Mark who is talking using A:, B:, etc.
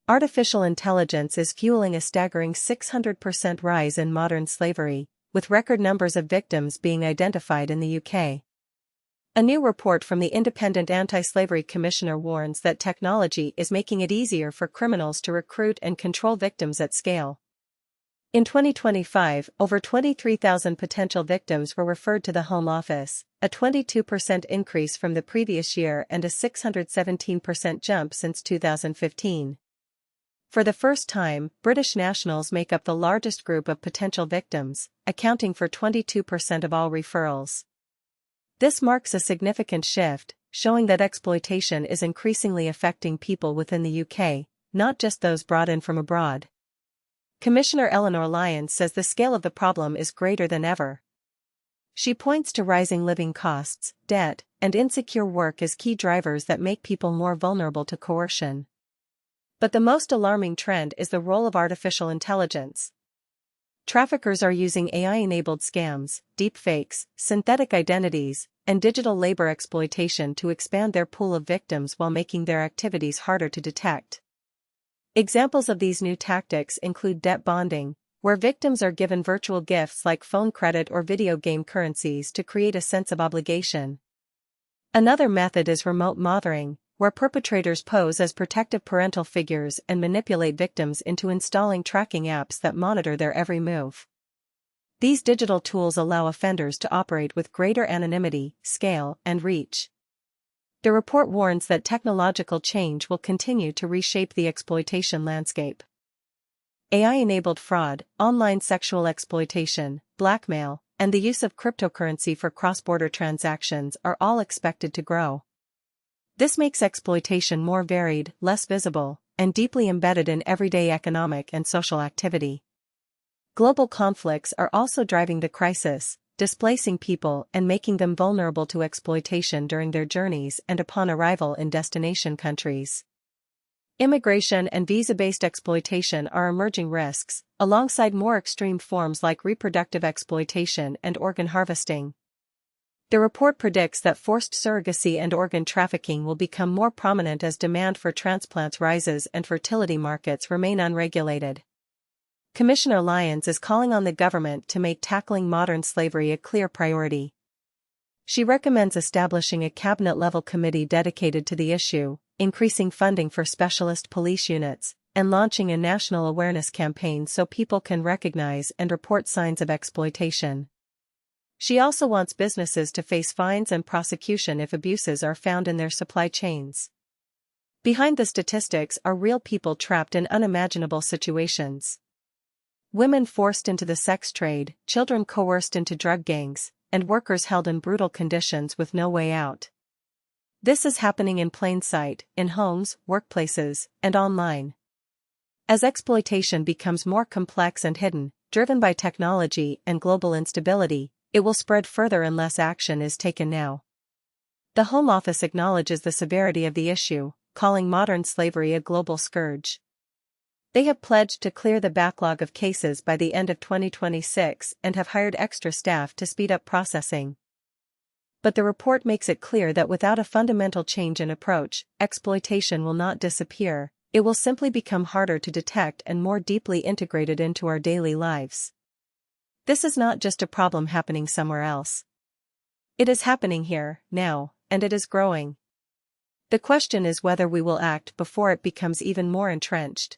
A: Artificial intelligence is fueling a staggering 600% rise in modern slavery, with record numbers of victims being identified in the UK. A new report from the Independent Anti-Slavery Commissioner warns that technology is making it easier for criminals to recruit and control victims at scale. In 2025, over 23,000 potential victims were referred to the Home Office, a 22% increase from the previous year and a 617% jump since 2015. For the first time, British nationals make up the largest group of potential victims, accounting for 22% of all referrals. This marks a significant shift, showing that exploitation is increasingly affecting people within the UK, not just those brought in from abroad. Commissioner Eleanor Lyons says the scale of the problem is greater than ever. She points to rising living costs, debt, and insecure work as key drivers that make people more vulnerable to coercion. But the most alarming trend is the role of artificial intelligence. Traffickers are using AI-enabled scams, deepfakes, synthetic identities, and digital labor exploitation to expand their pool of victims while making their activities harder to detect. Examples of these new tactics include debt bonding, where victims are given virtual gifts like phone credit or video game currencies to create a sense of obligation. Another method is remote mothering, where perpetrators pose as protective parental figures and manipulate victims into installing tracking apps that monitor their every move. These digital tools allow offenders to operate with greater anonymity, scale, and reach. The report warns that technological change will continue to reshape the exploitation landscape. AI-enabled fraud, online sexual exploitation, blackmail, and the use of cryptocurrency for cross-border transactions are all expected to grow. This makes exploitation more varied, less visible, and deeply embedded in everyday economic and social activity. Global conflicts are also driving the crisis, displacing people and making them vulnerable to exploitation during their journeys and upon arrival in destination countries. Immigration and visa-based exploitation are emerging risks, alongside more extreme forms like reproductive exploitation and organ harvesting. The report predicts that forced surrogacy and organ trafficking will become more prominent as demand for transplants rises and fertility markets remain unregulated. Commissioner Lyons is calling on the government to make tackling modern slavery a clear priority. She recommends establishing a cabinet-level committee dedicated to the issue, increasing funding for specialist police units, and launching a national awareness campaign so people can recognize and report signs of exploitation. She also wants businesses to face fines and prosecution if abuses are found in their supply chains. Behind the statistics are real people trapped in unimaginable situations. Women forced into the sex trade, children coerced into drug gangs, and workers held in brutal conditions with no way out. This is happening in plain sight, in homes, workplaces, and online. As exploitation becomes more complex and hidden, driven by technology and global instability, it will spread further unless action is taken now. The Home Office acknowledges the severity of the issue, calling modern slavery a global scourge. They have pledged to clear the backlog of cases by the end of 2026 and have hired extra staff to speed up processing. But the report makes it clear that without a fundamental change in approach, exploitation will not disappear, it will simply become harder to detect and more deeply integrated into our daily lives. This is not just a problem happening somewhere else. It is happening here, now, and it is growing. The question is whether we will act before it becomes even more entrenched.